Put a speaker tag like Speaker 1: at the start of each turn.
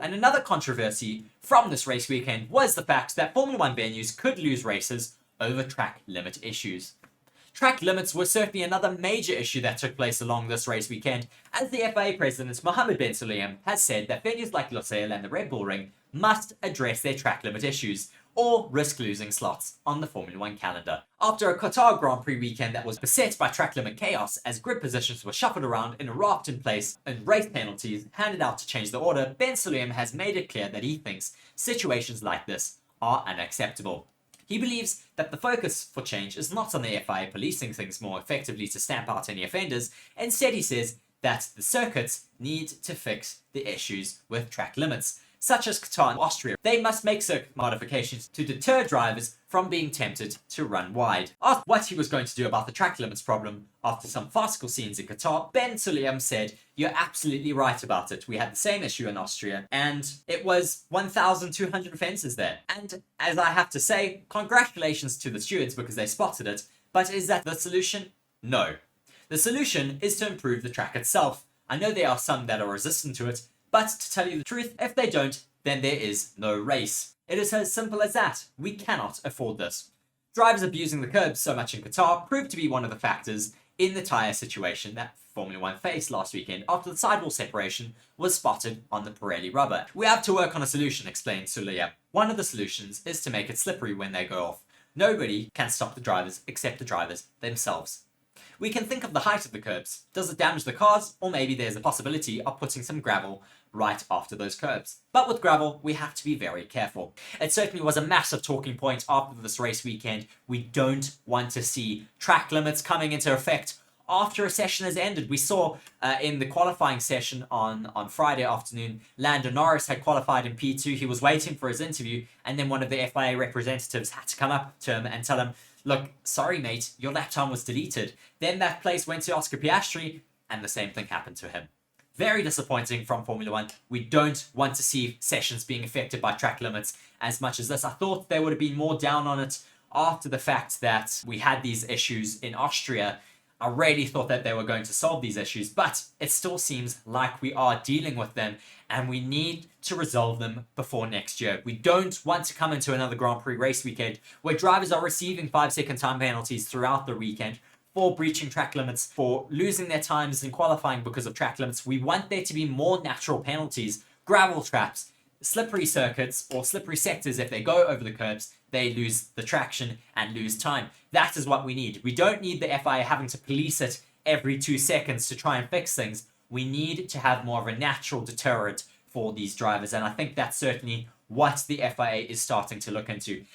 Speaker 1: And another controversy from this race weekend was the fact that Formula 1 venues could lose races over track limit issues. Track limits were certainly another major issue that took place along this race weekend, as the FIA president Mohammed bin Sulayem has said that venues like Losail and the Red Bull Ring must address their track limit issues, or risk losing slots on the Formula 1 calendar. After a Qatar Grand Prix weekend that was beset by track limit chaos as grid positions were shuffled around in a raft in place and race penalties handed out to change the order, bin Sulayem has made it clear that he thinks situations like this are unacceptable. He believes that the focus for change is not on the FIA policing things more effectively to stamp out any offenders. Instead, he says that the circuits need to fix the issues with track limits, such as Qatar and Austria. They must make circuit modifications to deter drivers from being tempted to run wide. Asked what he was going to do about the track limits problem after some farcical scenes in Qatar, bin Sulayem said, "You're absolutely right about it. We had the same issue in Austria, and it was 1,200 offences there. And as I have to say, congratulations to the stewards because they spotted it. But is that the solution? No. The solution is to improve the track itself. I know there are some that are resistant to it, but to tell you the truth, if they don't, then there is no race. It is as simple as that. We cannot afford this." Drivers abusing the curbs so much in Qatar proved to be one of the factors in the tyre situation that Formula 1 faced last weekend after the sidewall separation was spotted on the Pirelli rubber. "We have to work on a solution," explained Sulayem. "One of the solutions is to make it slippery when they go off. Nobody can stop the drivers except the drivers themselves. We can think of the height of the curbs. Does it damage the cars? Or maybe there's a possibility of putting some gravel right after those curbs. But with gravel, we have to be very careful." It certainly was a massive talking point after this race weekend. We don't want to see track limits coming into effect after a session has ended. We saw in the qualifying session on Friday afternoon, Lando Norris had qualified in P2. He was waiting for his interview, and then one of the FIA representatives had to come up to him and tell him, "Look, sorry mate, your lap time was deleted." Then that place went to Oscar Piastri, and the same thing happened to him. Very disappointing from Formula 1. We don't want to see sessions being affected by track limits as much as this. I thought they would have been more down on it after the fact that we had these issues in Austria. I really thought that they were going to solve these issues, but it still seems like we are dealing with them, and we need to resolve them before next year. We don't want to come into another Grand Prix race weekend where drivers are receiving 5-second time penalties throughout the weekend for breaching track limits, for losing their times in qualifying because of track limits. We want there to be more natural penalties, gravel traps, slippery circuits, or slippery sectors. If they go over the curbs, they lose the traction and lose time. That is what we need. We don't need the FIA having to police it every 2 seconds to try and fix things. We need to have more of a natural deterrent for these drivers, and I think that's certainly what the FIA is starting to look into.